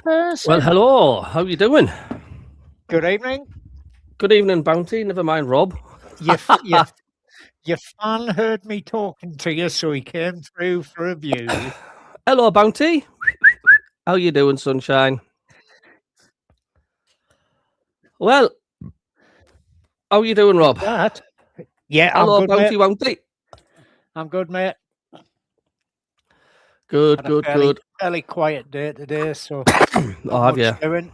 Well, person. hello. How you doing? Good evening. Good evening, Bounty. Never mind, Rob. Your fan heard me talking to you, so he came through for a view. Hello, Bounty. How you doing, Sunshine? Well, how you doing, Rob? That. Yeah, I'm Hello, good, mate. Bounty. I'm good, mate. Good, Had a good, fairly, good. fairly quiet day today, so Oh, not have much you? doing.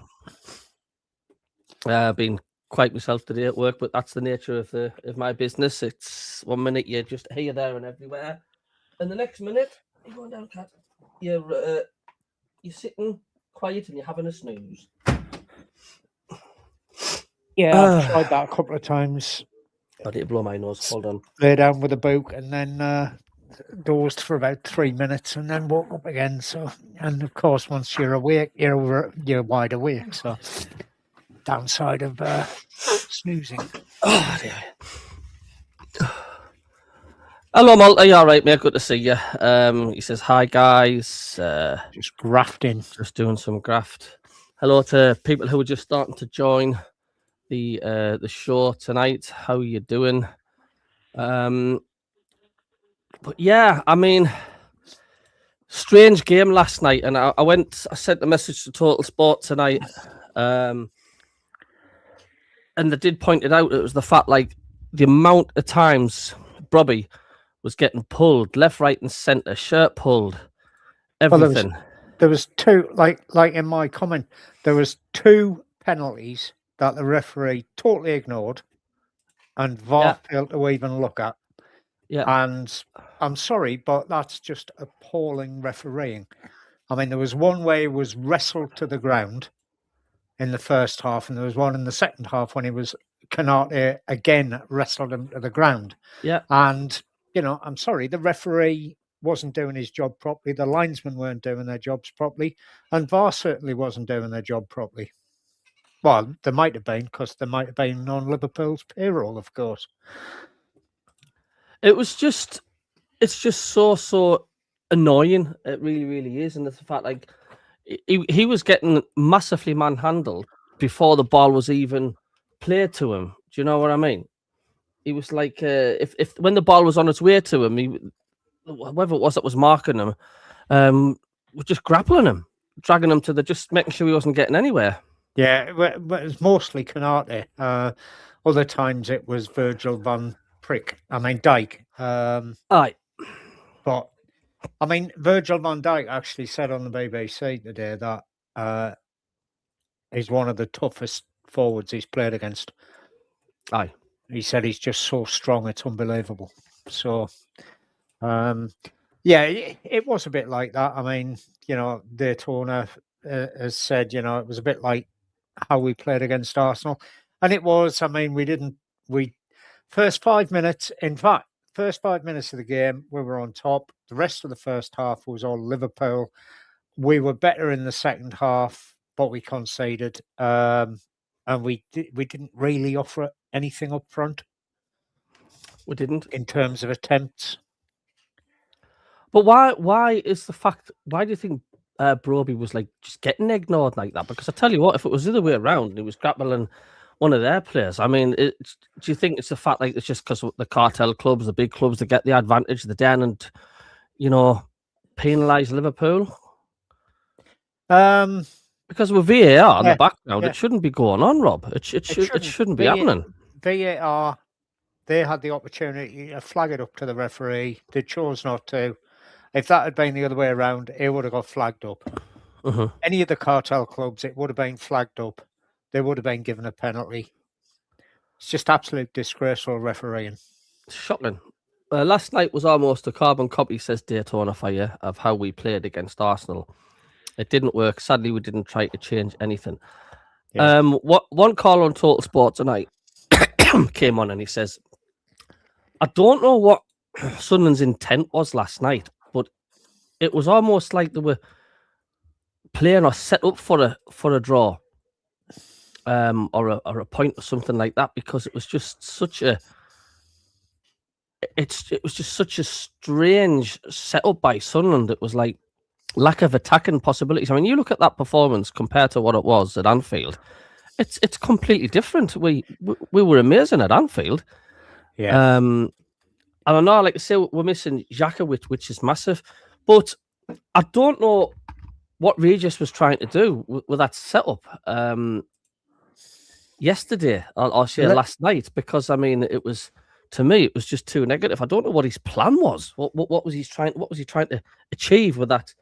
I've been quite myself today at work, but that's the nature of my business. It's 1 minute you're just here, there, and everywhere, and the next minute you're going down, cat. You're sitting quiet and you're having a snooze. Yeah, I've tried that a couple of times. I need to blow my nose. Hold on. Lay down with a book and then dozed for about 3 minutes and then woke up again. So, and of course, once you're awake, you're wide awake. So, downside of snoozing. Oh, dear. Hello, Malta. You all right, mate? Good to see you. He says, hi, guys. Just grafting. Just doing some graft. Hello to people who are just starting to join the show tonight. How you doing? But yeah, I mean, strange game last night, and I sent a message to Total Sport tonight, and they did point it out. It was the fact, like, the amount of times Brobbey was getting pulled left, right, and centre, shirt pulled, everything. Well, there was two, like in my comment, there was two penalties that the referee totally ignored, and VAR failed to even look at. Yeah, and I'm sorry, but that's just appalling refereeing. I mean, there was one where he was wrestled to the ground in the first half, and there was one in the second half when he was Canate again wrestled him to the ground. Yeah, and I'm sorry, the referee wasn't doing his job properly. The linesmen weren't doing their jobs properly, and VAR certainly wasn't doing their job properly. Well, there might have been, because there might have been on Liverpool's payroll, of course. it's just so annoying. It really, really is, and it's the fact, like, he was getting massively manhandled before the ball was even played to him. Do you know what I mean? He was like, if when the ball was on its way to him, whoever it was that was marking him, was just grappling him, dragging him just making sure he wasn't getting anywhere. Yeah, but it was mostly Canate. Other times it was Virgil van Dijk. Aye. But, I mean, Virgil van Dijk actually said on the BBC today that he's one of the toughest forwards he's played against. Aye. He said he's just so strong, it's unbelievable. So, yeah, it was a bit like that. I mean, Daytona has said, it was a bit like how we played against Arsenal. And it was, I mean, first 5 minutes of the game, we were on top. The rest of the first half was all Liverpool. We were better in the second half, but we conceded. And we didn't really offer anything up front. We didn't. In terms of attempts. But why do you think Brobbey was like just getting ignored like that? Because I tell you what, if it was the other way around and he was grappling one of their players, I mean, do you think it's the fact, like, it's just because the cartel clubs, the big clubs, that get the advantage, the den, and penalise Liverpool? Because with VAR in the background, it shouldn't be going on, Rob. It shouldn't be happening. VAR, they had the opportunity to flag it up to the referee. They chose not to. If that had been the other way around, it would have got flagged up. Any of the cartel clubs, it would have been flagged up. They would have been given a penalty. It's just absolute disgraceful refereeing. Shocking. Last night was almost a carbon copy, says Daytona Fire, of how we played against Arsenal. It didn't work. Sadly, we didn't try to change anything. Yeah. One caller on Total Sport tonight came on and he says, I don't know what Sunderland's intent was last night, but it was almost like they were playing or set up for a draw, or a point or something like that, because it was just such a strange setup by Sunderland. It was like lack of attacking possibilities. I mean, you look at that performance compared to what it was at Anfield. It's completely different. We were amazing at Anfield. Yeah. And I know, like I say, we're missing Xhaka, which is massive. But I don't know what Regis was trying to do with that setup yesterday or say last night, because I mean, it was, to me, it was just too negative. I don't know what his plan was. What was he trying? What was he trying to achieve with that,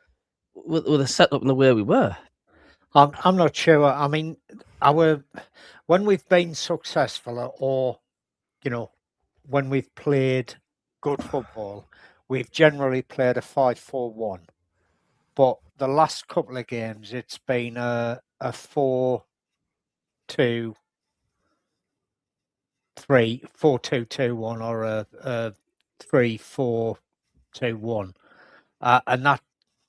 with the setup and the way we were? I'm not sure. I mean, when we've been successful, or when we've played good football, we've generally played a 5-4-1. But the last couple of games, it's been a 4-2-3, 4-2-2-1, or a 3-4-2-1, and that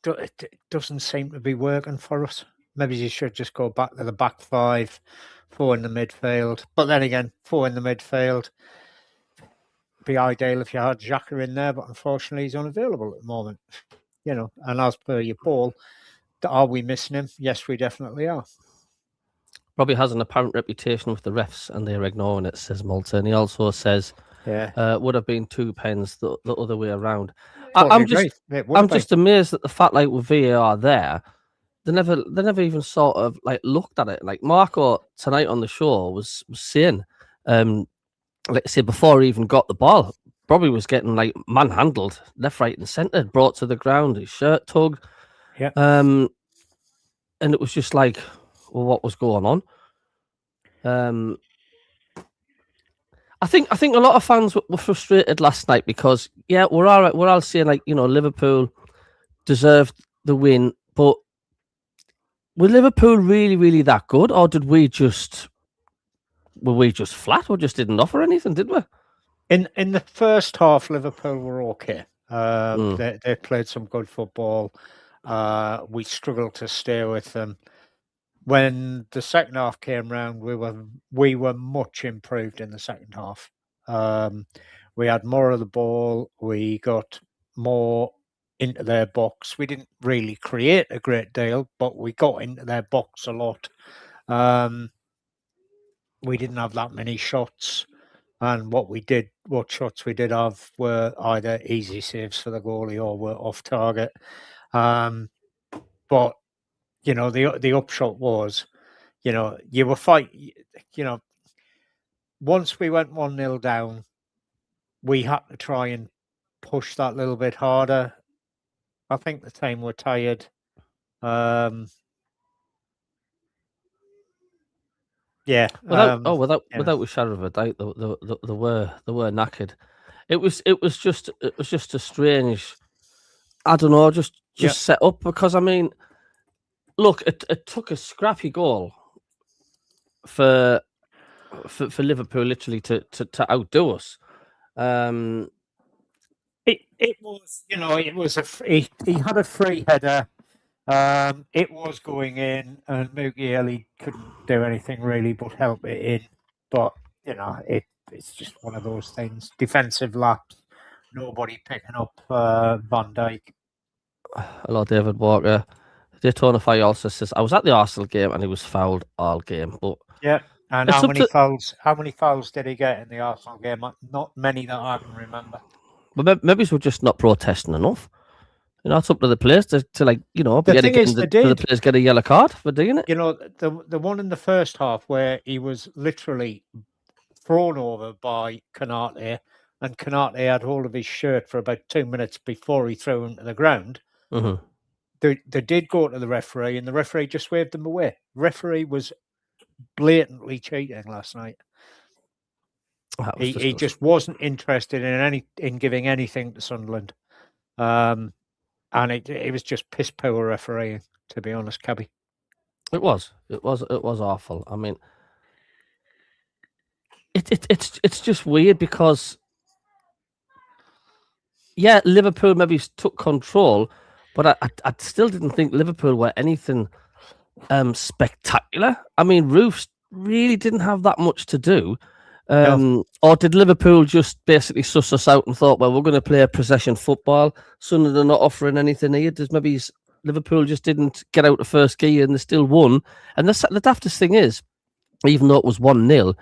it doesn't seem to be working for us. Maybe you should just go back to the back five, 4 in the midfield. But then again, 4 in the midfield, be ideal if you had Xhaka in there, but unfortunately he's unavailable at the moment. And as per your poll, are we missing him? Yes, we definitely are. Brobbey has an apparent reputation with the refs and they're ignoring it, says Malta. And he also says, would have been 2 pens the other way around. I'm just amazed at the fact, like, with VAR there, they never even sort of like looked at it. Like Marco tonight on the show was saying, like I say, before he even got the ball, Brobbey was getting like manhandled left, right, and centre, brought to the ground, his shirt tugged. Yeah. And it was just like, well, what was going on? I think a lot of fans were frustrated last night because, yeah, we're all right. We're all saying, like, Liverpool deserved the win, but were Liverpool really, really that good, or were we just flat, or just didn't offer anything? Did we? In the first half, Liverpool were okay. They played some good football. We struggled to stay with them. When the second half came round, we were much improved in the second half. We had more of the ball. We got more into their box. We didn't really create a great deal, but we got into their box a lot. We didn't have that many shots, and what shots we did have were either easy saves for the goalie or were off target. But the upshot was, you were fighting. Once we went 1-0 down, we had to try and push that little bit harder. I think the team were tired. Yeah. Without a shadow of a doubt, they were knackered. It was just a strange, I don't know, just set up, because I mean, look, it took a scrappy goal for Liverpool literally to outdo us. It was, it was he had a free header. It was going in, and Mugieli couldn't do anything really but help it in. But it's just one of those things. Defensive lapse. Nobody picking up Van Dijk. Hello, David Walker. Daytona Fire also says, I was at the Arsenal game and he was fouled all game. But yeah, and how many fouls did he get in the Arsenal game? Not many that I can remember. But maybe we're just not protesting enough. It's up to the players to like, the players get a yellow card for doing it. The one in the first half where he was literally thrown over by Canate, and Canate had hold of his shirt for about 2 minutes before he threw him to the ground. Mm-hmm. They did go to the referee, and the referee just waved them away. Referee was blatantly cheating last night. He just wasn't interested in giving anything to Sunderland. And it was just piss poor refereeing, to be honest, Cabby. It was awful. I mean, it's just weird because, yeah, Liverpool maybe took control, but I still didn't think Liverpool were anything spectacular. I mean, Roofs really didn't have that much to do. No. Or did Liverpool just basically suss us out and thought, well, we're going to play a possession football? Suddenly they're not offering anything here. There's maybe Liverpool just didn't get out of first gear and they still won. And the daftest thing is, even though it was 1-0,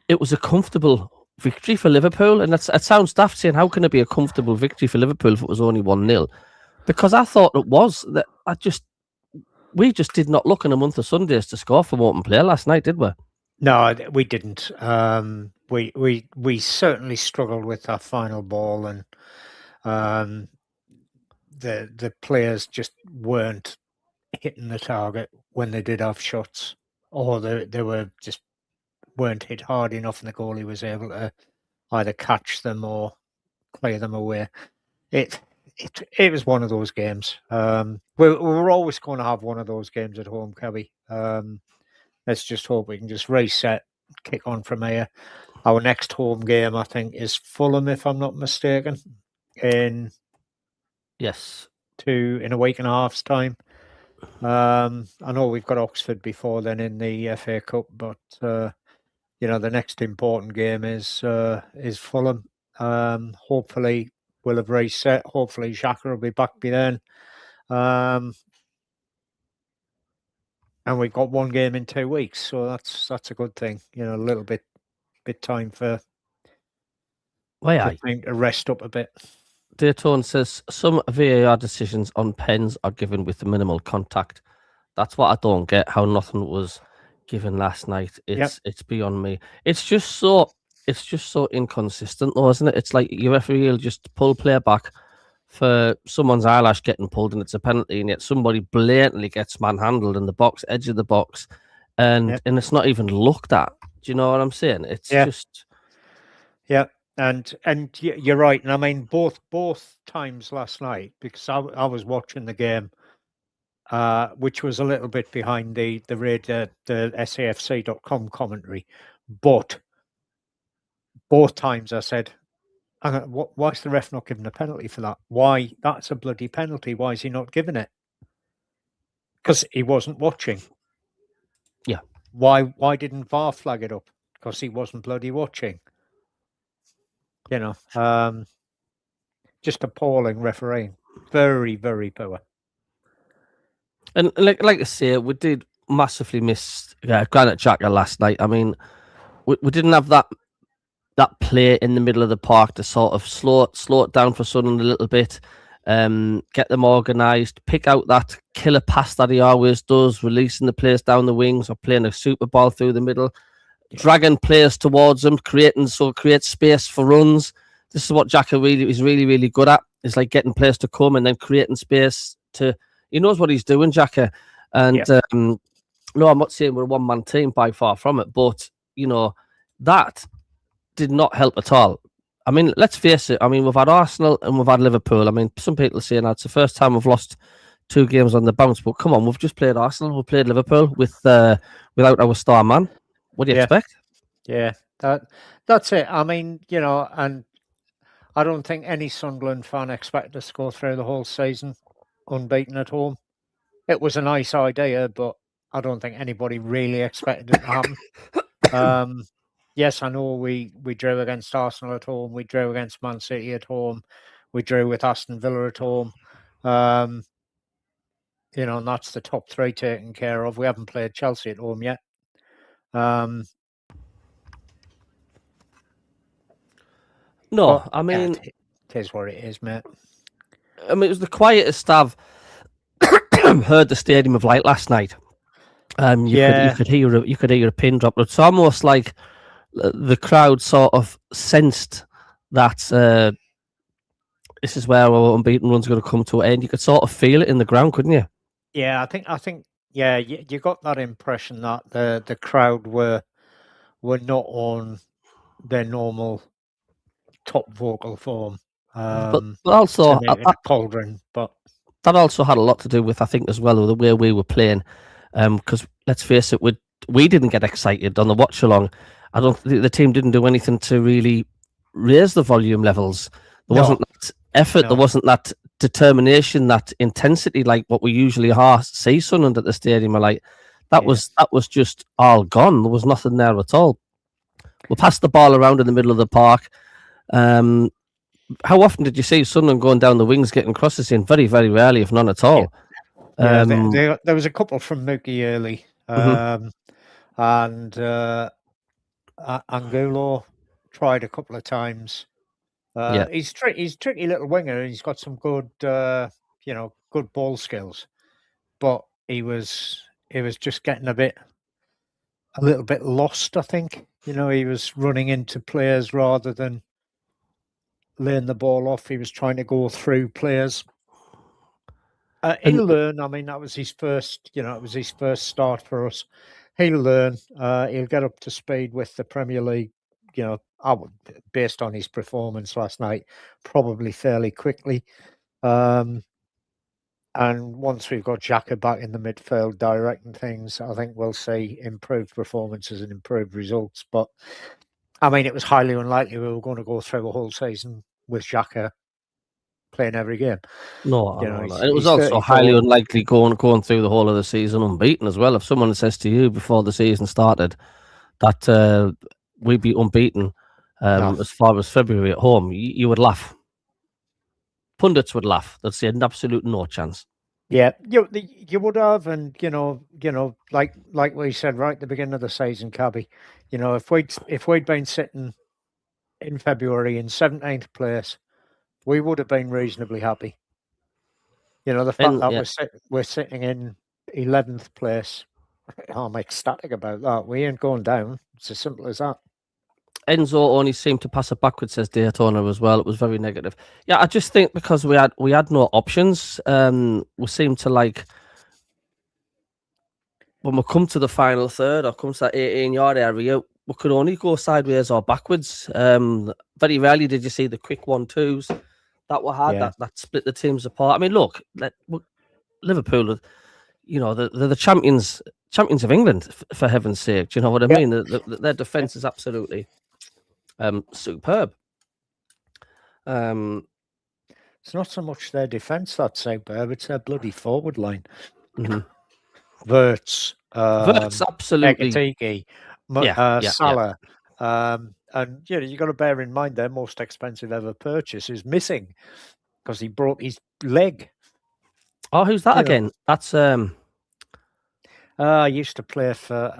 it was a comfortable victory for Liverpool. And it sounds daft saying, how can it be a comfortable victory for Liverpool if it was only 1-0? Because I thought it was. That we just did not look in a month of Sundays to score from open play last night, did we? No, we didn't. We certainly struggled with that final ball, and the players just weren't hitting the target when they did have shots, or they were just weren't hit hard enough, and the goalie was able to either catch them or clear them away. It was one of those games. We're always going to have one of those games at home, Kevin. Let's just hope we can just reset, kick on from here. Our next home game, I think, is Fulham, if I'm not mistaken, in a week and a half's time. I know we've got Oxford before then in the FA Cup, but the next important game is Fulham. Hopefully we'll have reset. Hopefully Xhaka will be back by then. And we've got one game in 2 weeks, so that's a good thing. A little bit time for to rest up a bit. Dayton says some VAR decisions on pens are given with minimal contact. That's what I don't get. How nothing was given last night. It's beyond me. It's just so inconsistent, though, isn't it? It's like your referee will just pull play back for someone's eyelash getting pulled and it's a penalty, and yet somebody blatantly gets manhandled in the box, edge of the box, and it's not even looked at. Do you know what I'm saying? It's just and you're right. And I mean both times last night, because I was watching the game, which was a little bit behind the SAFC.com commentary, but both times I said, why is the ref not giving a penalty for that? Why? That's a bloody penalty. Why is he not giving it? Because he wasn't watching. Yeah. Why didn't VAR flag it up? Because he wasn't bloody watching. Just appalling refereeing. Very, very poor. And like I say, we did massively miss Granit Xhaka last night. I mean, we didn't have that play in the middle of the park to sort of slow it down for Sunderland a little bit, get them organised, pick out that killer pass that he always does, releasing the players down the wings or playing a super ball through the middle, dragging players towards him, create space for runs. This is what Xhaka is really, really good at. It's like getting players to come and then creating space he knows what he's doing, Xhaka. And no, I'm not saying we're a one-man team, by far from it, but that did not help at all. I mean, let's face it. I mean, we've had Arsenal and we've had Liverpool. I mean, some people are saying that's the first time we've lost 2 games on the bounce, but come on, we've just played Arsenal, we've played Liverpool without our star man. What do you expect? Yeah, that's it. I mean, and I don't think any Sunderland fan expected us to go through the whole season unbeaten at home. It was a nice idea, but I don't think anybody really expected it to happen. Yes, I know we drew against Arsenal at home. We drew against Man City at home. We drew with Aston Villa at home. And that's the top 3 taken care of. We haven't played Chelsea at home yet. No, I mean, it is what it is, mate. I mean, it was the quietest I've heard the Stadium of Light last night. You could hear a pin drop. It's almost like the crowd sort of sensed that this is where our unbeaten run's going to come to an end. You could sort of feel it in the ground, couldn't you? Yeah, I think. Yeah, you got that impression that the crowd were not on their normal top vocal form. But also cauldron. But that also had a lot to do with, I think, as well, with the way we were playing. Because let's face it, we didn't get excited on the watch along. I don't think the team didn't do anything to really raise the volume levels. There wasn't that effort. There wasn't that determination, that intensity like what we usually see Sunderland at the Stadium. That was just all gone. There was nothing there at all. We passed the ball around in the middle of the park. how often did you see Sunderland going down the wings getting crosses in? Very, very rarely, if none at all. Yeah, there was a couple from Mookie early, Mhm. and Angulo tried a couple of times. Yeah. He's tricky little winger, and he's got some good, good ball skills. But he was just getting a little bit lost, I think. He was running into players rather than laying the ball off. He was trying to go through players. And He'll learn. I mean, that was his first, it was his first start for us. He'll learn. He'll get up to speed with the Premier League, based on his performance last night, probably fairly quickly. And once we've got Xhaka back in the midfield directing things, I think we'll see improved performances and improved results. But, I mean, it was highly unlikely we were going to go through a whole season with Xhaka playing every game. no. And it was He's also 34. highly unlikely going through the whole of the season unbeaten as well. If someone says to you before the season started that we'd be unbeaten No. as far as February at home, you would laugh. Pundits would laugh. They'd say an absolute no chance. Yeah, you would have, and like we said right at the beginning of the season, Cabby. If we'd been sitting in February in 17th place, we would have been reasonably happy. The fact that we're sitting in 11th place, I'm ecstatic about that. We ain't going down. It's as simple as that. Enzo only seemed to pass it backwards, says Daytona as well. It was very negative. Yeah, I just think because we had no options, we seem to like when we come to the final third or comes to that 18-yard area, we could only go sideways or backwards. Very rarely did you see the quick 1-2s that we had that split the teams apart. I mean, look, Liverpool, they're the champions of England, for heaven's sake. Do you know what I mean? Their defense is absolutely superb. It's not so much their defense that's superb; it's their bloody forward line. Mm-hmm. Wirtz, absolutely. Ekitike, Salah, and you got to bear in mind their most expensive ever purchase is missing because he broke his leg. Oh, who's that again? That's I used to play for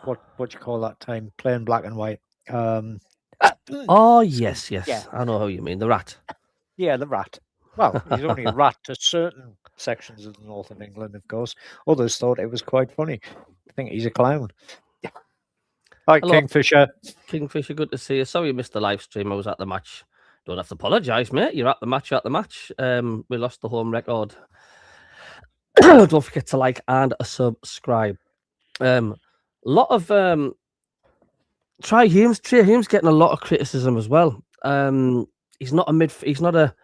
what do you call that time? Playing black and white. Oh yes, yeah. I know who you mean. The Rat. Yeah, the Rat. Well, he's only a rat to certain sections of the north of England, of course. Others thought it was quite funny. I think he's a clown. Hi, Kingfisher. Kingfisher, good to see you. Sorry you missed the live stream. I was at the match. Don't have to apologise, mate. You're at the match. We lost the home record. Don't forget to like and subscribe. Lot of Trey Humes getting a lot of criticism as well. He's not a midfielder.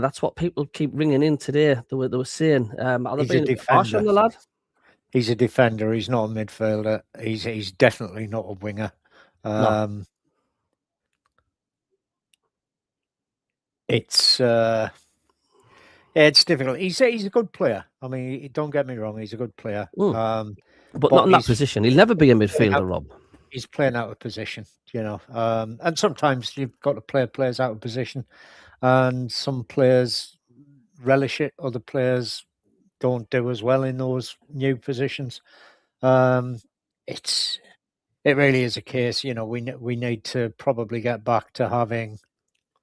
That's what people keep ringing in today. They were saying. Are they being harsh on the lad? He's a defender. He's not a midfielder. He's definitely not a winger. No. It's difficult. He's a good player. I mean, don't get me wrong. He's a good player. But not in that position. He'll never be a midfielder, Rob. He's playing out of position, and sometimes you've got to play players out of position, and some players relish it. Other players don't do as well in those new positions. It really is a case, we need to probably get back to having.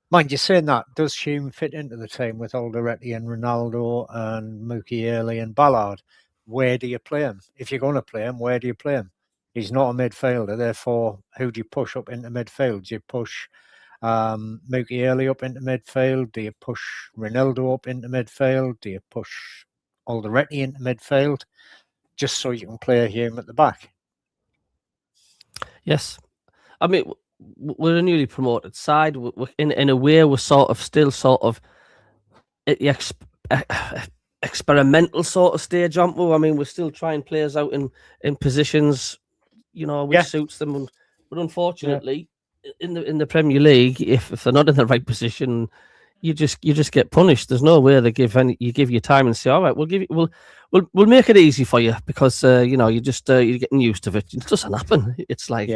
Mind you, saying that, does Hume fit into the team with Alderete and Ronaldo and Mookie Early and Ballard? Where do you play him? If you're going to play him, where do you play him? He's not a midfielder, therefore, who do you push up into midfield? Do you push Mookie Early up into midfield? Do you push Ronaldo up into midfield? Do you push Alderete into midfield? Just so you can play Hume at the back. Yes. I mean, we're a newly promoted side. In a way, we're still at the experimental sort of stage, aren't we? I mean, we're still trying players out in positions, which suits them. But unfortunately, in the Premier League, if they're not in the right position, you just get punished. There's no way they you give you time and say, all right, we'll make it easy for you because you're getting used to it. It doesn't happen. It's like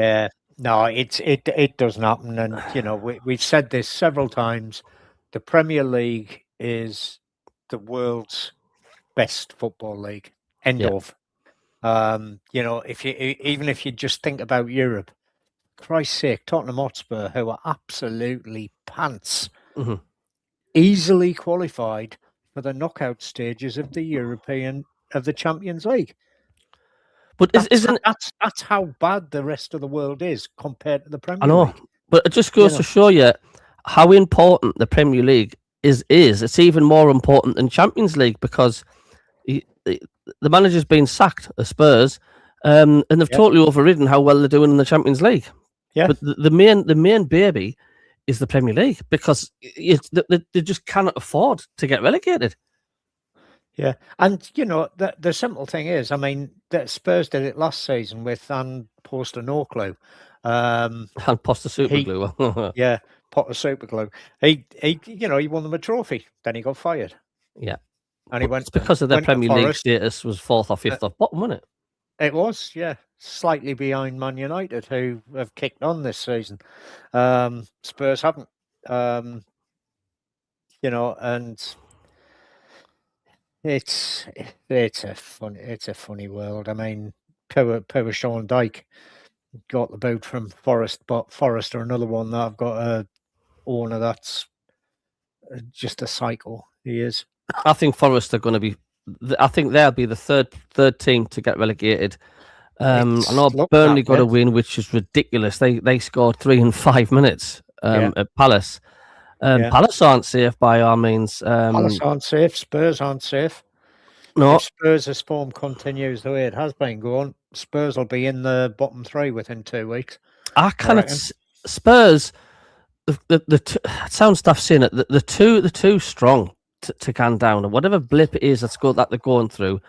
No, it doesn't happen, and we've said this several times. The Premier League is the world's best football league. End Yeah. of. Even if you just think about Europe, Christ's sake, Tottenham Hotspur, who are absolutely pants, Mhm. easily qualified for the knockout stages of the Champions League. But That's isn't that's how bad the rest of the world is compared to the I Premier know, League. but it just You goes know, to show you how important the Premier League is. It's even more important than Champions League because the manager's been sacked at Spurs, and they've yeah, totally overridden how well they're doing in the Champions League. yeah, But the main baby is the Premier League because they just cannot afford to get relegated. yeah. And the simple thing is, I mean, that Spurs did it last season with Poster no clue. And Poster super He, glue. yeah, Potter super glue. He won them a trophy. Then he got fired, Yeah, and he but went it's because of their went to Premier League Forest. status was fourth or fifth off bottom, wasn't it? It was, yeah, slightly behind Man United, who have kicked on this season. Spurs haven't, um, and it's a funny world. I mean, poor Sean Dyke got the boot from Forest, but Forest are another one that I've got a owner that's just a psycho. He is. I think Forest are going to be. I think they'll be the third team to get relegated. I It's know looking Burnley that got way. a win, which is ridiculous. They scored 3 in 5 minutes Yeah. at Palace. Yeah. Palace aren't safe by all means. Palace aren't safe. Spurs aren't safe. No, If Spurs' form continues the way it has been going, Spurs will be in the bottom three within 2 weeks. I I cannot. reckon. Spurs. It sounds tough saying it. The too strong to can down, and whatever blip it is that they're going through,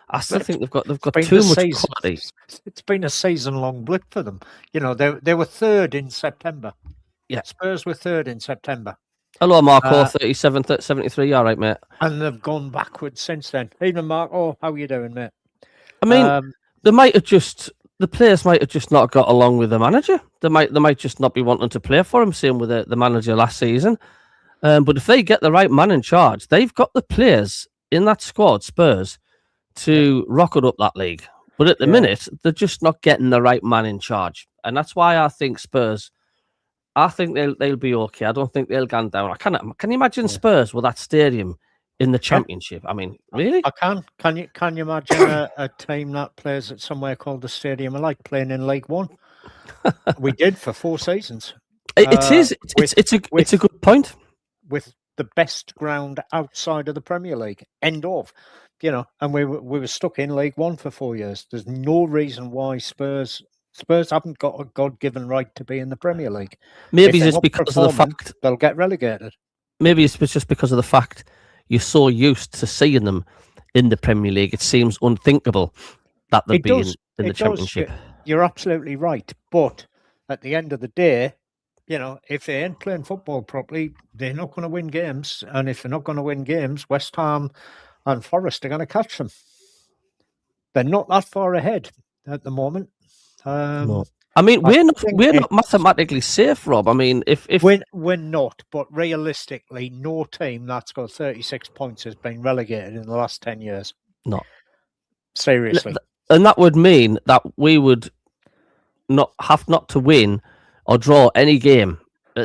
I still But think they've got been too the much season. quality. It's been a season-long blip for them. They were third in September. Yeah. Spurs were third in September. Hello, Marco. 37, 73. All right, mate. And they've gone backwards since then. Even Marco, how you doing, mate? I mean, the players might have just not got along with the manager. They might just not be wanting to play for him. Same with the manager last season. But if they get the right man in charge, they've got the players in that squad, Spurs, to rocket up that league. But at the minute, they're just not getting the right man in charge, and that's why I think Spurs. I think they'll be okay. I don't think they'll go down. Can you imagine Spurs with that stadium in the Championship? I mean, really? I can. Can you imagine a team that plays at somewhere called the Stadium of Light playing in League One? We did for 4 seasons. It is. It's a good point. With the best ground outside of the Premier League. End of. And we were stuck in League One for 4 years. There's no reason why Spurs haven't got a God-given right to be in the Premier League. Maybe just because of the fact they'll get relegated. Maybe it's just because of the fact you're so used to seeing them in the Premier League. It seems unthinkable that they'd be in the Championship. You're absolutely right. But at the end of the day, if they ain't playing football properly, they're not going to win games. And if they're not going to win games, West Ham and Forest are going to catch them. They're not that far ahead at the moment. No. I mean, we're not mathematically safe, Rob. I mean, if we're not, but realistically, no team that's got 36 points has been relegated in the last 10 years. No, seriously, and that would mean that we would not to win or draw any game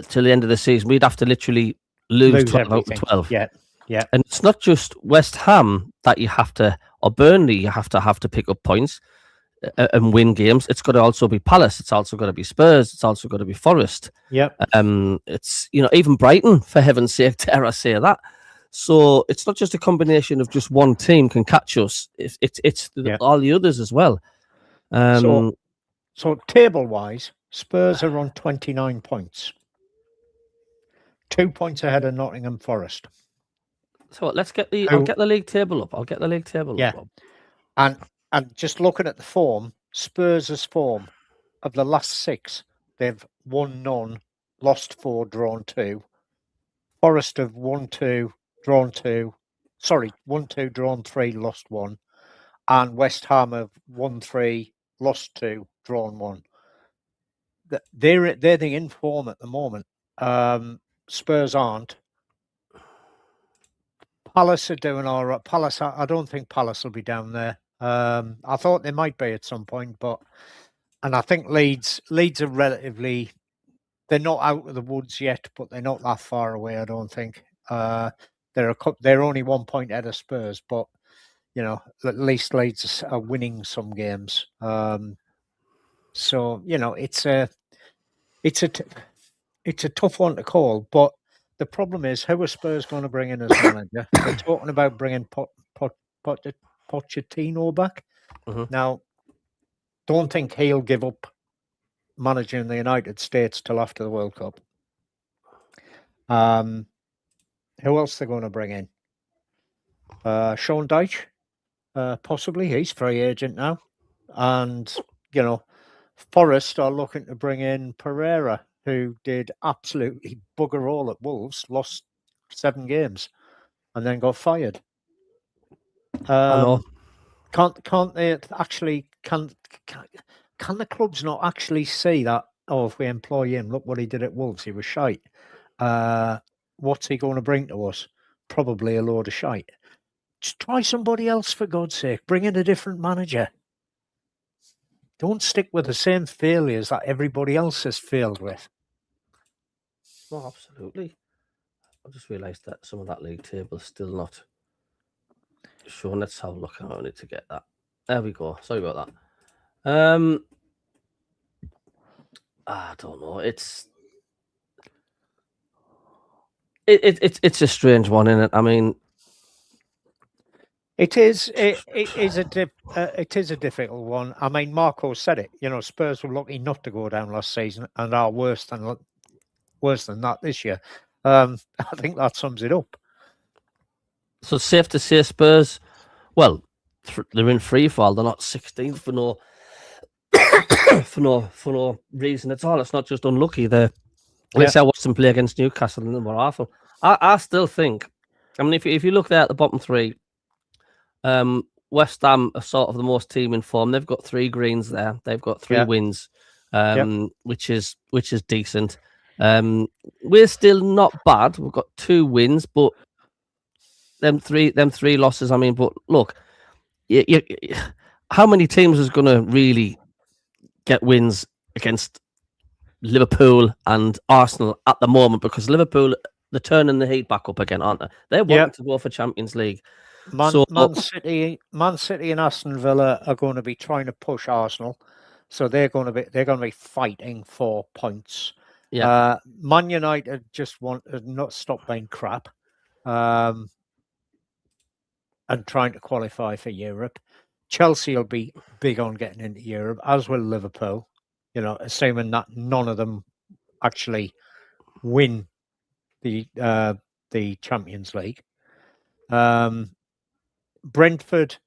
till the end of the season. We'd have to literally lose 12 out of 12. Yeah. And it's not just West Ham that you have to, or Burnley, you have to pick up points and win games. It's got to also be Palace. It's also got to be Spurs. It's also got to be Forest. Yeah. It's even Brighton, for heaven's sake, dare I say that. So it's not just a combination of just one team can catch us. It's all the others as well. So table wise, Spurs are on 29 points, 2 points ahead of Nottingham Forest. So let's get I'll get the league table up. Up, Rob. And just looking at the form, Spurs' form of the last 6, they've won none, lost 4, drawn 2. Forest have won 2, drawn 2. Sorry, 1, 2, drawn 3, lost 1. And West Ham have won 3, lost 2, drawn 1. they're the inform at the moment. Spurs aren't. Palace are doing all right. Palace, I don't think Palace will be down there. I thought they might be at some point, and I think Leeds are relatively. They're not out of the woods yet, but they're not that far away. I don't think. They're only 1 point ahead of Spurs, but at least Leeds are winning some games. So it's a tough one to call, but the problem is, who are Spurs going to bring in as manager? They're talking about bringing Pochettino back. Mhm. Now, don't think he'll give up managing the United States till after the World Cup. Who else they're going to bring in? Sean Dyche, possibly. He's free agent now. And, Forest are looking to bring in Pereira, who did absolutely bugger all at Wolves, lost 7 games, and then got fired. I know. Can't they actually can the clubs not actually see that? Oh, if we employ him, look what he did at Wolves. He was shite. What's he going to bring to us? Probably a load of shite. Just try somebody else, for God's sake. Bring in a different manager. Don't stick with the same failures that everybody else has failed with. Oh, absolutely. I just realised that some of that league table is still not shown. Let's have a look. I need to get that. There we go. Sorry about that. I don't know. It's a strange one, isn't it? I mean, it is a difficult one. I mean, Marco said it. Spurs were lucky not to go down last season and are worse than that this year. I think that sums it up. So it's safe to say Spurs, well, they're in free fall. They're not 16th for no for no reason at all. It's not just unlucky. I watched them play against Newcastle and they were awful. I still think, I mean, if you look there at the bottom 3, West Ham are sort of the most team in form. They've got 3 greens there. They've got 3 wins, which is decent. We're still not bad. We've got 2 wins, but them three losses. I mean, but look, how many teams is going to really get wins against Liverpool and Arsenal at the moment? Because Liverpool, they're turning the heat back up again, aren't they? They're wanting to go for Champions League. Man City and Aston Villa are going to be trying to push Arsenal, so they're going to be fighting for points. Yeah. Man United just want to not stop being crap, and trying to qualify for Europe. Chelsea will be big on getting into Europe, as will Liverpool. Assuming that none of them actually win the Champions League. Brentford,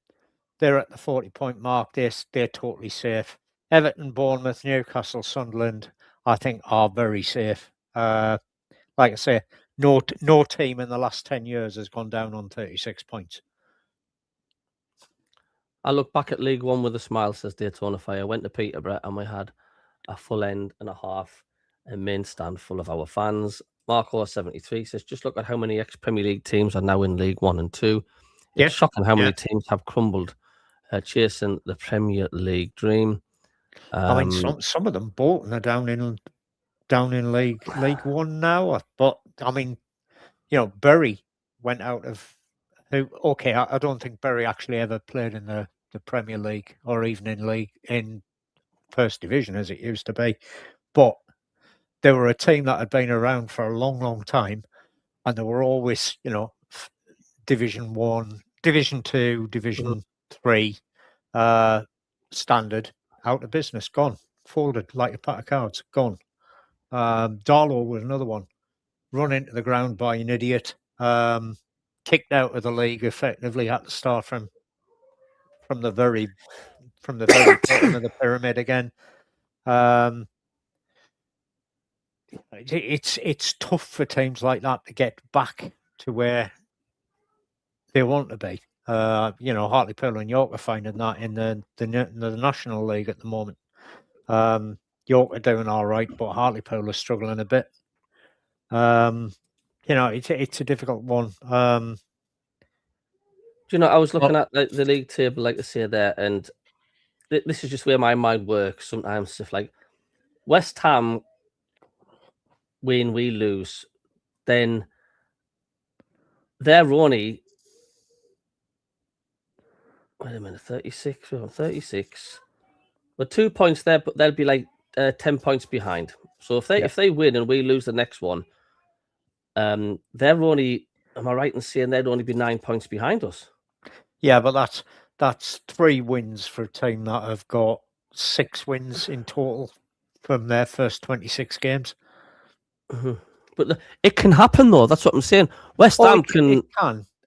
they're at the 40-point mark. They're totally safe. Everton, Bournemouth, Newcastle, Sunderland, I think are very safe. Like I say, no team in the last 10 years has gone down on 36 points. I look back at League One with a smile, says Daytona Fire. I went to Peterborough and we had a full end and a half and main stand full of our fans. Marco 73 says, just look at how many ex-Premier League teams are now in League 1 and 2. It's shocking how many teams have crumbled chasing the Premier League dream. I mean, some of them, Bolton, are down in League 1 now. But, I mean, Bury went out of... I don't think Bury actually ever played in the Premier League or even in First Division as it used to be. But they were a team that had been around for a long, long time, and they were always, Division 1, Division 2, Division 3 standard, out of business, gone, folded like a pack of cards, gone. Darlow was another one, run into the ground by an idiot, kicked out of the league effectively, had to start from the very bottom of the pyramid again. It's tough for teams like that to get back to where they want to be. Hartlepool and York are finding that in the National League at the moment. York are doing all right, but Hartlepool are struggling a bit. It's a difficult one. Do you know, I was looking at the league table, like I say there, and this is just where my mind works sometimes. If like West Ham win, we lose, then they're only, wait a minute, 36. We're on 36. But 2 points there, but they'll be like 10 points behind. So if they win and we lose the next one, they're only. Am I right in saying they'd only be 9 points behind us? Yeah, but that's 3 wins for a team that have got 6 wins in total from their first 26 games. Mm-hmm. But it can happen though. That's what I'm saying. West Ham can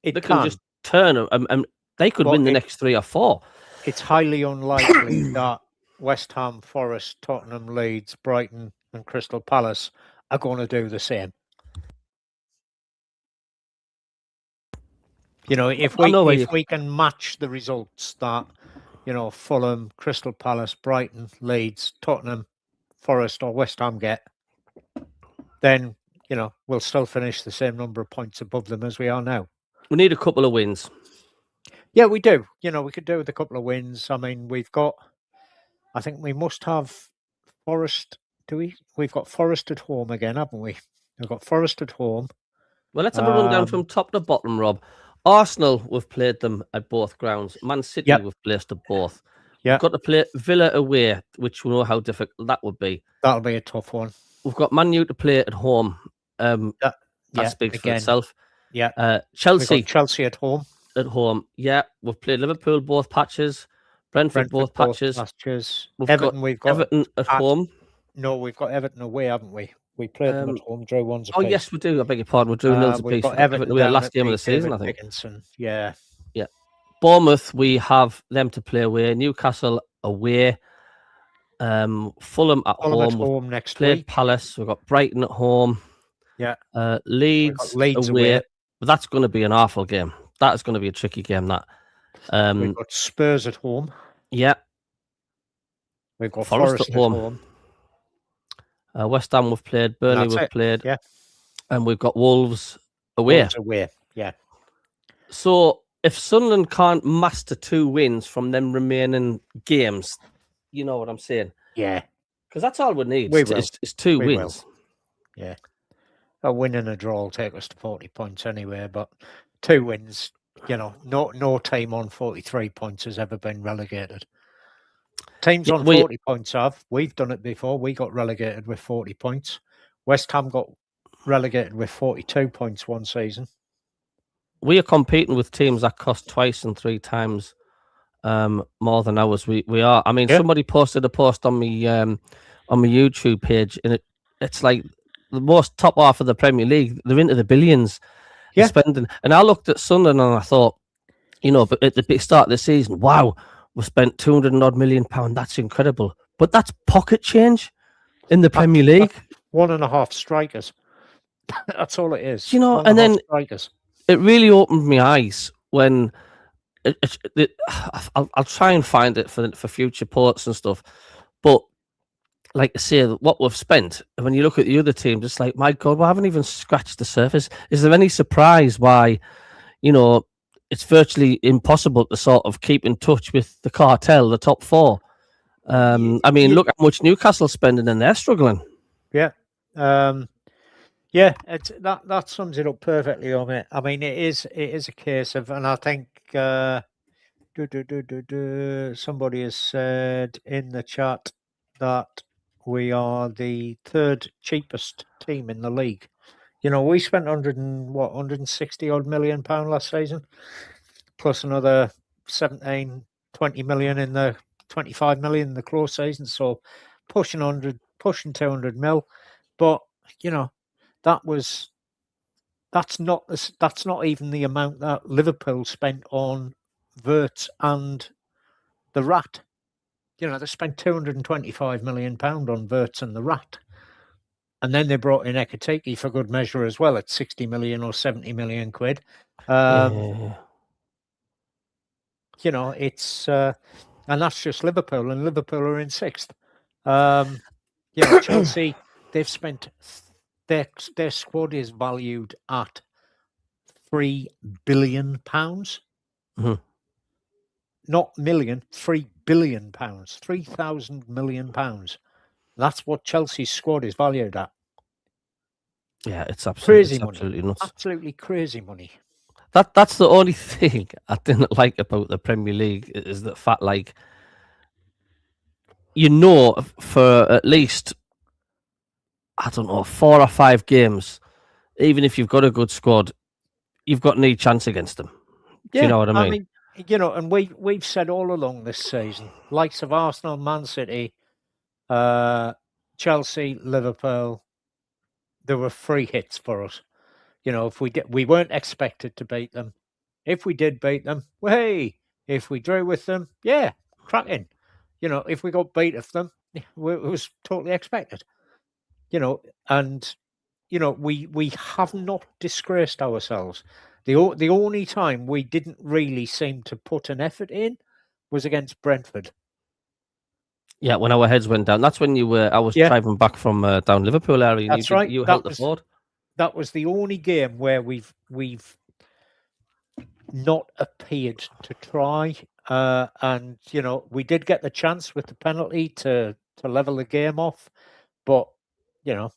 just turn and they could win the next 3 or 4. It's highly unlikely that West Ham, Forest, Tottenham, Leeds, Brighton, and Crystal Palace are going to do the same. You know, if we can match the results that, you know, Fulham, Crystal Palace, Brighton, Leeds, Tottenham, Forest, or West Ham get, then, you know, we'll still finish the same number of points above them as we are now. We need a couple of wins. Yeah, we do. You know, we could do with a couple of wins. I mean, I think we must have Forest. Do we? We've got Forest at home again, haven't we? We've got Forest at home. Well, let's have a rundown from top to bottom, Rob. Arsenal, we've played them at both grounds. Man City, we've placed at both. We've got to play Villa away, which we know how difficult that would be. That'll be a tough one. We've got Man U to play at home. That speaks for itself. Yeah. Chelsea. Chelsea at home. At home. Yeah. We've played Liverpool both patches. Brentford both patches. We've got Everton at home. No, we've got Everton away, haven't we? We played them at home, drew ones apiece. Oh, yes, we do. I beg your pardon. We drew nils apiece. We've got Everton away last game of the season, I think. Yeah. Yeah. Bournemouth, we have them to play away. Newcastle away. Fulham at home. Next played week. Palace. We've got Brighton at home. Yeah. Leeds away. But that's going to be an awful game. That is going to be a tricky game, that. We've got Spurs at home. Yeah. We've got Forest at home. West Ham we've played. Burnley we've played. Yeah. And we've got Wolves away. Wolves away, yeah. So if Sunderland can't master 2 wins from them remaining games, you know what I'm saying? Yeah. Because that's all we need is 2 wins. Yeah. A win and a draw will take us to 40 points anyway, but 2 wins, you know, no team on 43 points has ever been relegated. Teams on 40 points we've done it before. We got relegated with 40 points. West Ham got relegated with 42 points one season. We are competing with teams that cost twice and 3 times more than ours. We are. I mean, somebody posted a post on my YouTube page, and it's like the most top half of the Premier League. They're into the billions spending. And I looked at Sunderland and I thought, you know, but at the big start of the season, wow, we spent £200 million. That's incredible. But that's pocket change in the Premier League. 1.5 strikers. That's all it is. You know, and then strikers. It really opened my eyes when I'll try and find it for future ports and stuff. But like I say, what we've spent, and when you look at the other teams, it's like, my God, we haven't even scratched the surface. Is there any surprise why, you know, it's virtually impossible to sort of keep in touch with the cartel, the top 4? I mean, look how much Newcastle's spending and they're struggling. Yeah. Yeah, that sums it up perfectly, mate. I mean, it is a case of, and I think somebody has said in the chat that we are the 3rd cheapest team in the league. You know, we spent 160 odd million £160 last season, plus another 17, 20 million in the 25 million in the close season. So pushing 200 mil. But you know, that's not even the amount that Liverpool spent on Wirtz and the Rat. You know, they spent £225 million on Wirtz and the Rat. And then they brought in Ekatike for good measure as well at 60 million or 70 million quid. You know, it's and that's just Liverpool, and Liverpool are in 6th. You know, Chelsea, they've spent their squad is valued at £3 billion. Mhm. Not million, £3 billion, £3,000 million. That's what Chelsea's squad is valued at. Yeah, it's Crazy money. absolutely nuts. Absolutely crazy money. That's the only thing I didn't like about the Premier League is the fact, like, for at least, I don't know, 4 or 5 games, even if you've got a good squad, you've got no chance against them. Do you Yeah, know what I mean? you know, and we've said all along this season, likes of Arsenal, Man City, Chelsea, Liverpool, there were free hits for us. You know, if we weren't expected to beat them. If we did beat them, well, hey. If we drew with them, yeah, cracking. You know, if we got beat of them, it was totally expected. You know, and you know, we have not disgraced ourselves. The only time we didn't really seem to put an effort in was against Brentford. Yeah, when our heads went down, that's when I was Yeah, driving back from down Liverpool area, and that's right. you held the fort. That was the only game where we've not appeared to try. And you know, we did get the chance with the penalty to level the game off, but you know,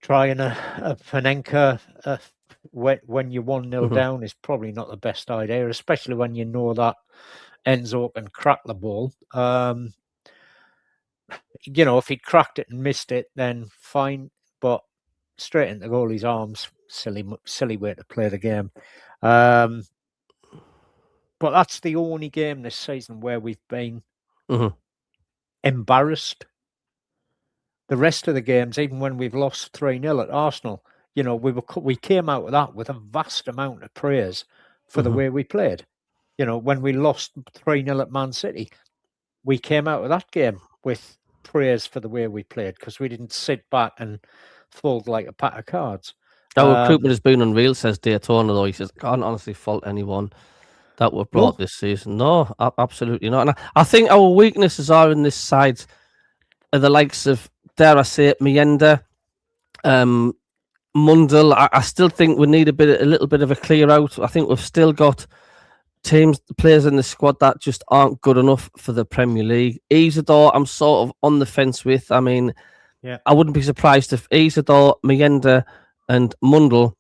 trying a Panenka when you're 1-0 Mhm. down is probably not the best idea, especially when you know that Enzo can crack the ball. You know, if he cracked it and missed it, then fine, but straight into goalie's arms, silly way to play the game. But that's the only game this season where we've been Mhm. embarrassed. The rest of the games, even when we've lost 3-0 at Arsenal, you know, we came out of that with a vast amount of praise for the Mhm. way we played. You know, when we lost 3-0 at Man City, we came out of that game with praise for the way we played because we didn't sit back and fold like a pack of cards. Our recruitment Um, has been unreal, says Daytona, though. He says, I can't honestly fault anyone that were brought no, this season. No, absolutely not. And I think our weaknesses are in this side are the likes of, dare I say it, Mienda, Mundell. I still think we need a little bit of a clear out. I think we've still got players in the squad that just aren't good enough for the Premier League. Isidore, I'm sort of on the fence with. I mean, yeah, I wouldn't be surprised if Isidore, Mienda, and Mundell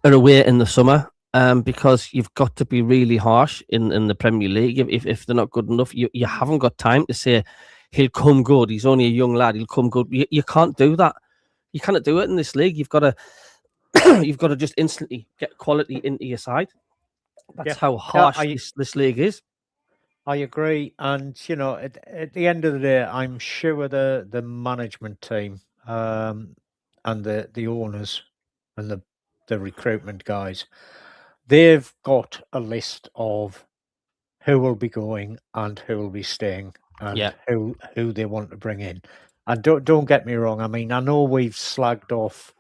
are away in the summer. Because you've got to be really harsh in the Premier League. If they're not good enough, you haven't got time to say he'll come good. He's only a young lad. He'll come good. You can't do that. You cannot do it in this league. You've got to you've got to just instantly get quality into your side. That's yeah, how yeah. harsh this league is. I agree, and you know, at the end of the day, I'm sure the management team, and the owners and the recruitment guys, they've got a list of who will be going and who will be staying Yeah, and who they want to bring in. And don't get me wrong. I mean, I know we've slagged off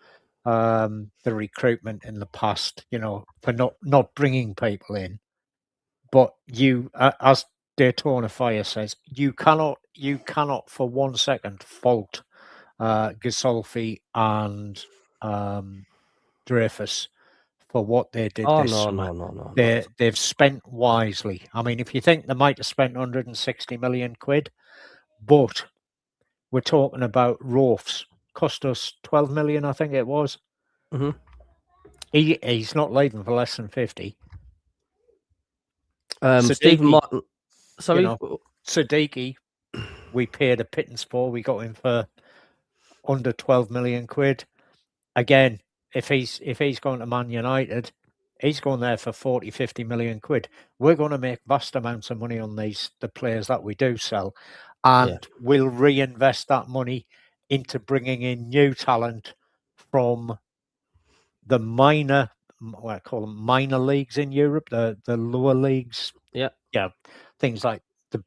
the recruitment in the past, you know, for not bringing people in. But as Daytona Fire says, you cannot for 1 second fault Gasolfi and Dreyfus for what they did oh this no, summer. no, no, no, not. They've spent wisely. I mean, if you think they might have spent 160 million quid, but we're talking about Rolfs cost us 12 million, I think it was. Hmm. He's not leaving for less than 50. Stephen Siddiqui, Martin, you sorry. know, Siddiqui, we paid a pittance for. We got him for under 12 million quid. Again, if he's going to Man United, he's going there for 40, 50 million quid. We're going to make vast amounts of money on the players that we do sell, Yeah, and we'll reinvest that money into bringing in new talent from the what I call them minor leagues in Europe, the lower leagues. yeah. Yeah, things like the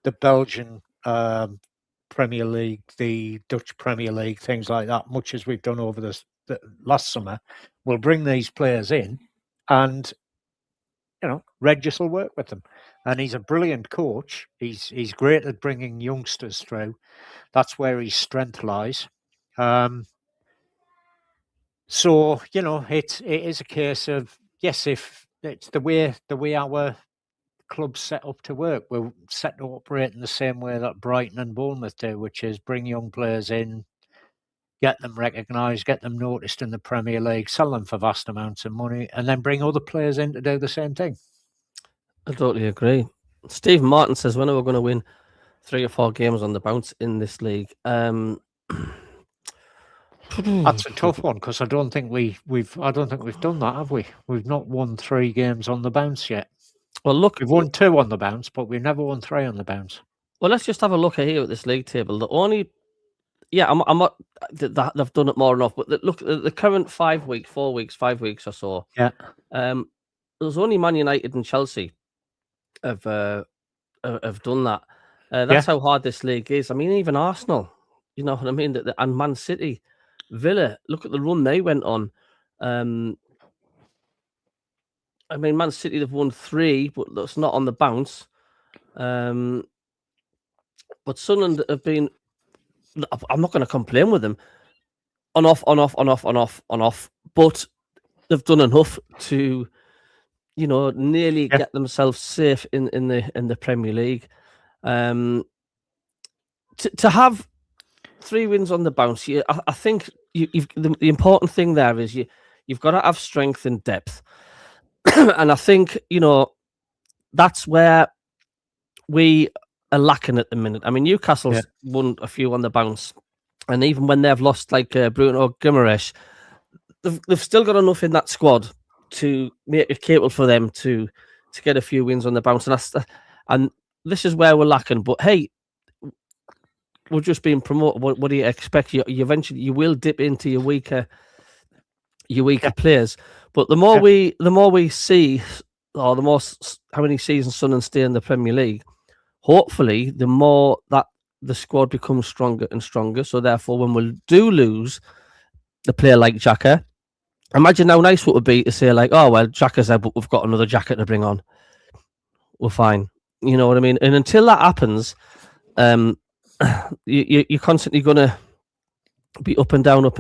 the Belgian Premier League, the Dutch Premier League, things like that, much as we've done over the last summer. We'll bring these players in and Regis will work with them, and he's a brilliant coach. He's great at bringing youngsters through. That's where his strength lies. So it is a case of, yes, if it's the way our club's set up to work, we're set to operate in the same way that Brighton and Bournemouth do, which is bring young players in, get them recognised, get them noticed in the Premier League, sell them for vast amounts of money, and then bring other players in to do the same thing. I totally agree. Stephen Martin says, when are we going to win 3 or 4 games on the bounce in this league? That's a tough one, because I don't think we've done that, have we? We've not won 3 games on the bounce yet. Well, look, we've won 2 on the bounce, but we've never won 3 on the bounce. Well, let's just have a look here at this league table. The only, I'm not that they've done it more enough, but look, the current 5 week, 4 weeks, 5 weeks or so. Yeah. There's only Man United and Chelsea have done that. That's how hard this league is. I mean, even Arsenal, you know what I mean, and Man City, Villa. Look at the run they went on. I mean, Man City, they've won 3, but that's not on the bounce. But Sunderland have been. I'm not going to complain with them. On off. But they've done enough to, nearly get themselves safe in the Premier League. To have 3 wins on the bounce, I think the important thing there is you've got to have strength and depth, and I think that's where we are lacking at the minute. I mean, Newcastle's won a few on the bounce, and even when they've lost like Bruno Guimaraes, they've still got enough in that squad to make it capable for them to get a few wins on the bounce, and this is where we're lacking. But hey, we're just being promoted. What do you expect? You eventually you will dip into your weaker players, but the more we see, or the more how many seasons Sunderland stay in the Premier League, hopefully the more that the squad becomes stronger and stronger. So therefore, when we do lose a player like Xhaka, imagine how nice it would be to say like, oh well, Xhaka's there, but we've got another Xhaka to bring on. We're fine. You know what I mean? And until that happens, you're constantly going to be up and down.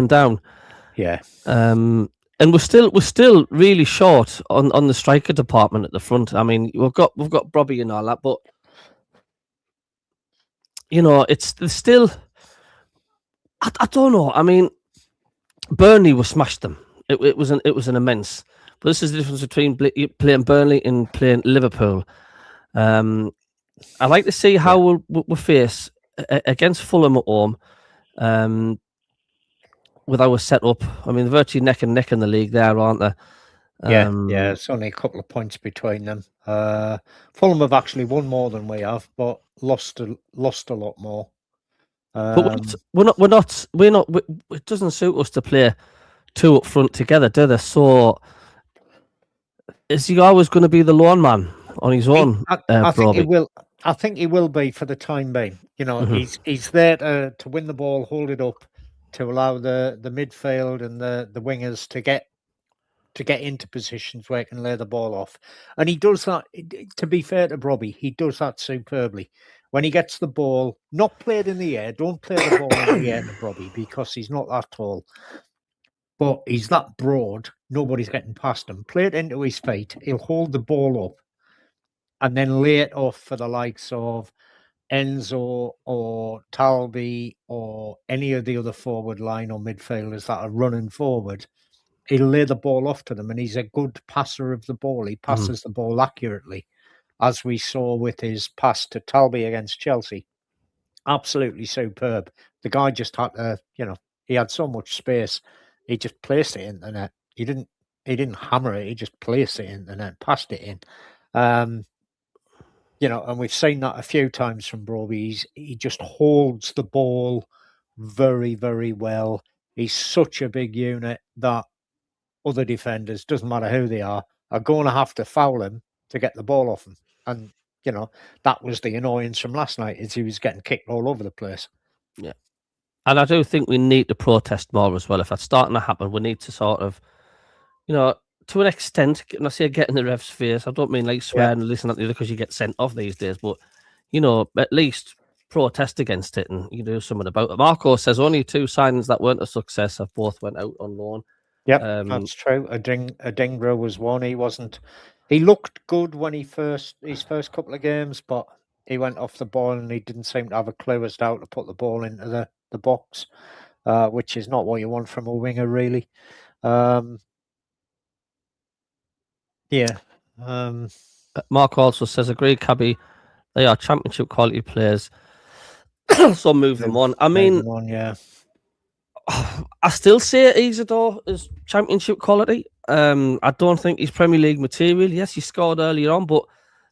Yeah. And we're still really short on the striker department at the front. I mean, we've got Brobbey and all that, but it's still. I don't know. I mean, Burnley was smashed them. It was an immense. But this is the difference between playing Burnley and playing Liverpool. I'd like to see how we'll face against Fulham at home. With our setup, I mean, they're virtually neck and neck in the league there, aren't they? Yeah, it's only a couple of points between them. Fulham have actually won more than we have, but lost a lot more. But we're not. It doesn't suit us to play 2 up front together, do they? So is he always going to be the lone man on his own? I think he will. I think he will be for the time being. He's there to win the ball, hold it up, to allow the midfield and the wingers to get into positions where he can lay the ball off. And he does that, to be fair to Brobbey, he does that superbly. When he gets the ball, not played in the air, don't play the ball in the air to Brobbey, because he's not that tall. But he's that broad, nobody's getting past him. Play it into his feet, he'll hold the ball up and then lay it off for the likes of Enzo or Talby or any of the other forward line or midfielders that are running forward. He'll lay the ball off to them, and he's a good passer of the ball. He passes the ball accurately, as we saw with his pass to Talby against Chelsea. Absolutely superb. The guy just had to, he had so much space. He just placed it in the net. He didn't hammer it. He just placed it in the net, passed it in. And we've seen that a few times from Brobbey. He just holds the ball very, very well. He's such a big unit that other defenders, doesn't matter who they are going to have to foul him to get the ball off him. And, that was the annoyance from last night, is he was getting kicked all over the place. Yeah. And I do think we need to protest more as well. If that's starting to happen, we need to sort of, to an extent, when I say getting the ref's face, I don't mean like swearing and listening to the other because you get sent off these days, but at least protest against it and you do something about it. Marco says only 2 signings that weren't a success have both went out on loan. Yep, that's true. Adingra was one. He looked good when his first couple of games, but he went off the ball and he didn't seem to have a clue as to how to put the ball into the box, which is not what you want from a winger, really. Mark also says, agree, Cabby, they are championship quality players. So move them on. I mean, I still say Isidore is championship quality. I don't think he's Premier League material. Yes, he scored earlier on, but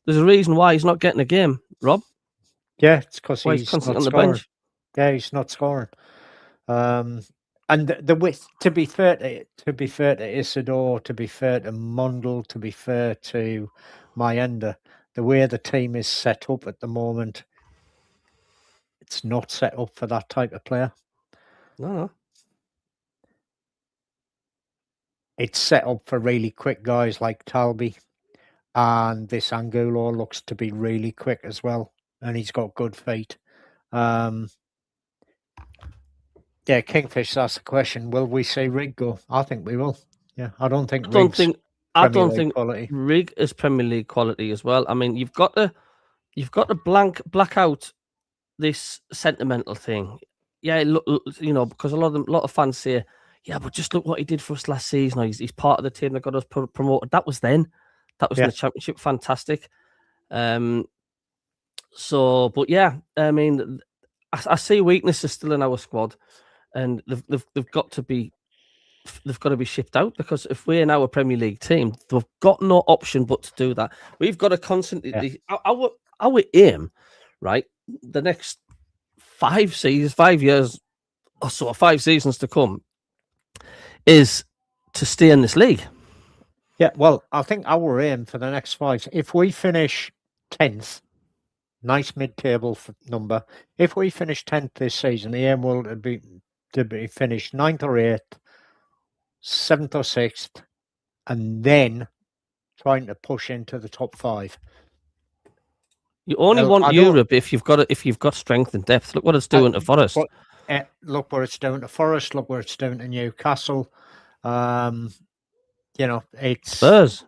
there's a reason why he's not getting a game, Rob. Yeah, it's because he's constantly on the bench. Yeah, he's not scoring. And the width. To be fair to Isidore, to be fair to Mundell, to be fair to Mayenda, the way the team is set up at the moment, it's not set up for that type of player. No. It's set up for really quick guys like Talby, and this Angulo looks to be really quick as well, and he's got good feet. Yeah, Kingfish asked the question: will we see Rig go? I think we will. Yeah, I don't think quality. Rig is Premier League quality as well. I mean, you've got to black out this sentimental thing. Yeah, look, because a lot of fans say, yeah, but just look what he did for us last season. He's part of the team that got us promoted. That was then. That was in the Championship. Fantastic. So, but yeah, I mean, I see weaknesses still in our squad, and they've got to be shipped out, because if we're now a Premier League team, they've got no option but to do that. We've got to constantly our aim, right? The next 5 years or so, 5 seasons to come, is to stay in this league. Yeah, well, I think our aim for the next 5, if we finish 10th, nice mid-table number. If we finish 10th this season, the aim will be to be finished 9th or 8th, 7th or 6th, and then trying to push into the top 5. You only want Europe if you've got strength and depth. Look what it's doing to Forest. Look where it's doing to Forest. Look where it's doing to Newcastle. It's Spurs.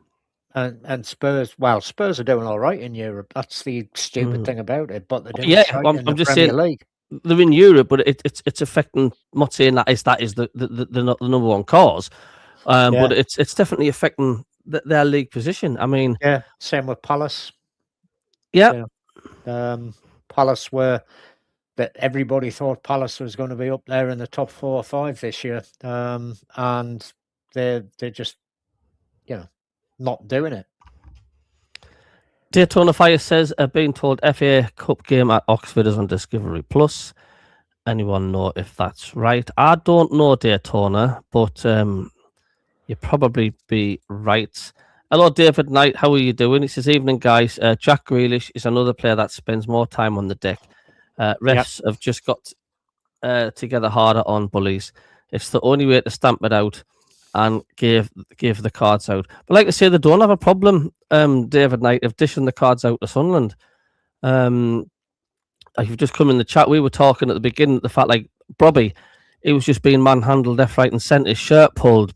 And Spurs. Well, Spurs are doing all right in Europe. That's the stupid thing about it. But they're doing I'm just saying League. They're in Europe, but it's affecting. I'm not saying that is the number one cause, but it's definitely affecting their league position. I mean, same with Palace. Yeah. Palace were that everybody thought Palace was going to be up there in the top 4 or 5 this year, and they're just not doing it. Daytona Fire says, being told FA Cup game at Oxford is on Discovery Plus. Anyone know if that's right? I don't know, Daytona, but you probably be right. Hello, David Knight. How are you doing? He says, evening, guys. Jack Grealish is another player that spends more time on the deck. Refs have just got together harder on bullies. It's the only way to stamp it out and give the cards out. But like I say, they don't have a problem, David Knight, of dishing the cards out to Sunderland. If you've just come in the chat, we were talking at the beginning, the fact like Brobbey, he was just being manhandled left, right, and centre, his shirt pulled.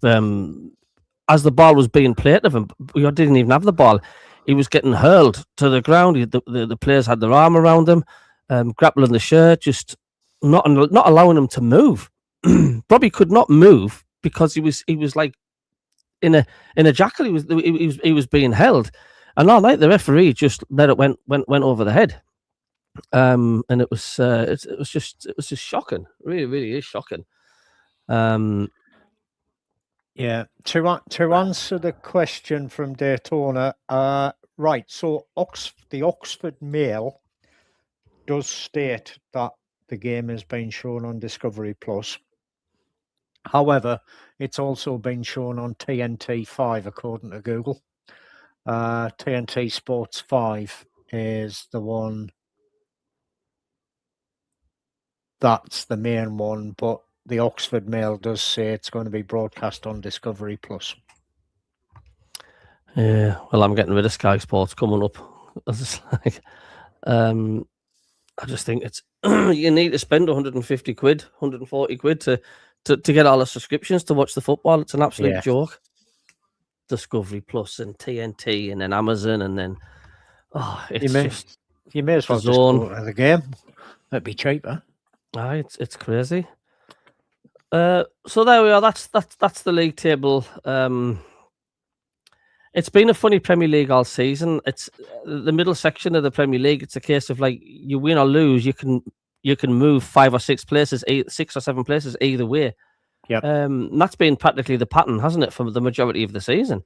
As the ball was being played of him, we didn't even have the ball. He was getting hurled to the ground. The players had their arm around him, grappling the shirt, just not allowing him to move. Brobbey could not move because he was like in a jacket. He was being held, and all night the referee just let it went over the head. And it was just shocking. Really, really is shocking. Yeah, to answer the question from Daytona, right. So the Oxford Mail does state that the game has been shown on Discovery Plus. However, it's also been shown on TNT 5, according to Google. TNT Sports 5 is the one. That's the main one, but the Oxford Mail does say it's going to be broadcast on Discovery Plus. Yeah, well, I'm getting rid of Sky Sports coming up. It's like, I just think it's you need to spend 150 quid, 140 quid to get all the subscriptions to watch the football. It's an absolute joke. Discovery Plus and TNT and then Amazon and then you may as well just go to the game. It'd be cheaper. It's crazy. So there we are. That's the league table. It's been a funny Premier League all season. It's the middle section of the Premier League. It's a case of like you win or lose, you can move 5 or 6 places, 6 or 7 places either way. Yeah. That's been practically the pattern, hasn't it, for the majority of the season?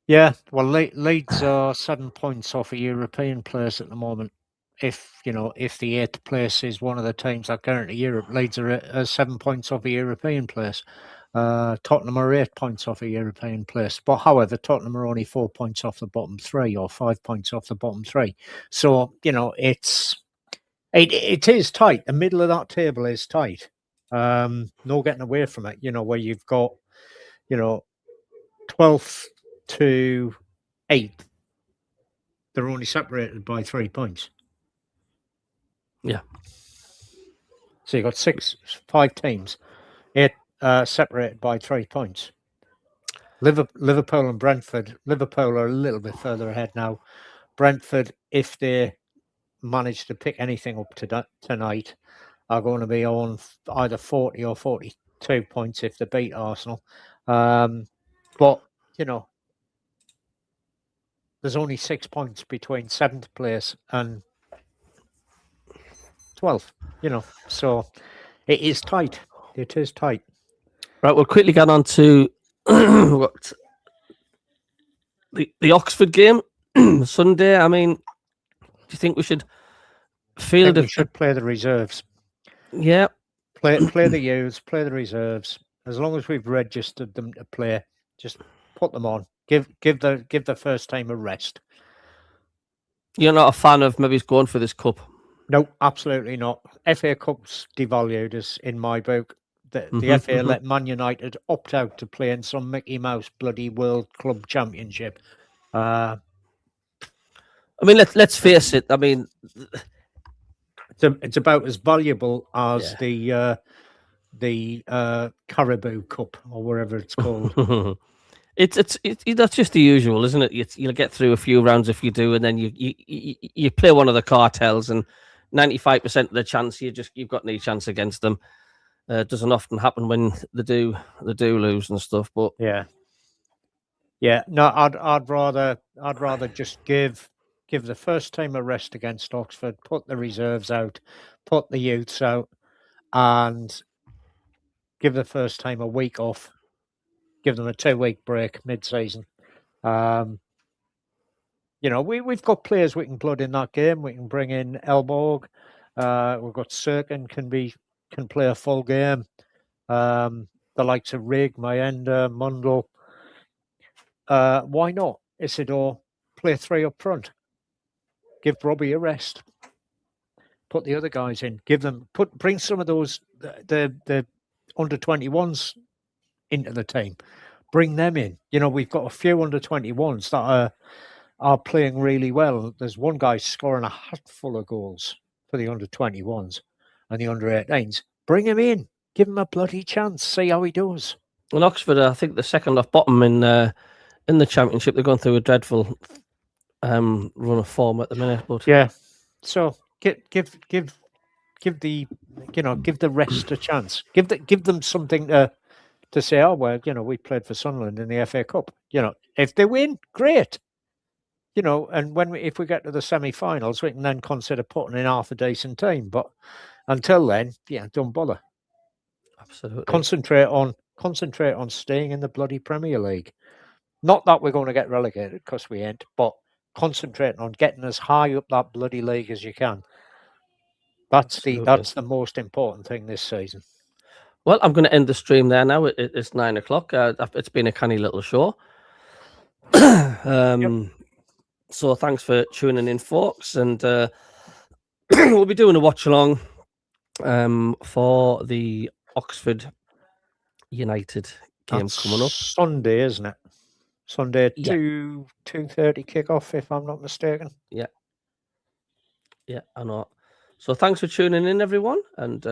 Yeah. Well, Leeds are 7 points off a European place at the moment. If the 8th place is one of the teams that currently Europe, Leeds are 7 points off a European place. Tottenham are 8 points off a European place. But however, Tottenham are only 4 points off the bottom 3 or 5 points off the bottom 3. So, it is tight. The middle of that table is tight. No getting away from it, where you've got, 12th to 8th. They're only separated by 3 points. Yeah. So you've got 5 teams, 8 separated by 3 points. Liverpool and Brentford. Liverpool are a little bit further ahead now. Brentford, if they manage to pick anything up tonight, are going to be on either 40 or 42 points if they beat Arsenal. But, there's only 6 points between 7th place and 12th, so it is tight. It is tight. Right, we'll quickly get on to what the Oxford game Sunday. I mean, do you think we should field we should play the reserves? Yeah. Play the youths, play the reserves. As long as we've registered them to play, just put them on. Give the first time a rest. You're not a fan of maybe going for this cup? No, absolutely not. FA Cup's devalued us in my book. The FA let Man United opt out to play in some Mickey Mouse bloody World Club Championship. I mean, let's face it. I mean, it's about as valuable as the Caribou Cup or whatever it's called. It's that's just the usual, isn't it? You'll get through a few rounds if you do, and then you play one of the cartels, and 95% of the chance you've got no chance against them. It doesn't often happen when they do lose and stuff, but yeah. No, I'd rather just give the first team a rest against Oxford, put the reserves out, put the youths out, and give the first team a week off. Give them a 2-week break mid-season. We've got players we can blood in that game. We can bring in Elborg. We've got Sirkin can play a full game. The likes of Rig, Mayenda, Mundell. Why not? Isidore, play 3 up front. Give Brobbey a rest. Put the other guys in. Bring some of those the under 21s into the team. Bring them in. We've got a few under 21s that are playing really well. There's one guy scoring a hatful of goals for the under 21s and the under 18s. Bring him in. Give him a bloody chance. See how he does. And Oxford, I think the second off bottom in the championship. They're going through a dreadful run of form at the minute. But yeah, so give the rest a chance. Give them something to say. Oh well, we played for Sunderland in the FA Cup. If they win, great. And if we get to the semi-finals, we can then consider putting in half a decent team. But until then, don't bother. Absolutely. Concentrate on staying in the bloody Premier League. Not that we're going to get relegated, because we ain't, but concentrating on getting as high up that bloody league as you can. That's the most important thing this season. Well, I'm going to end the stream there now. It's 9 o'clock. It's been a canny little show. Yep. So thanks for tuning in, folks, and we'll be doing a watch along for the Oxford United game coming up Sunday, isn't it? Sunday, Yeah. 2:30 kickoff, if I'm not mistaken. Yeah, I know. So thanks for tuning in, everyone, and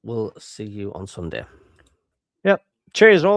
we'll see you on Sunday. Yep. Cheers, all.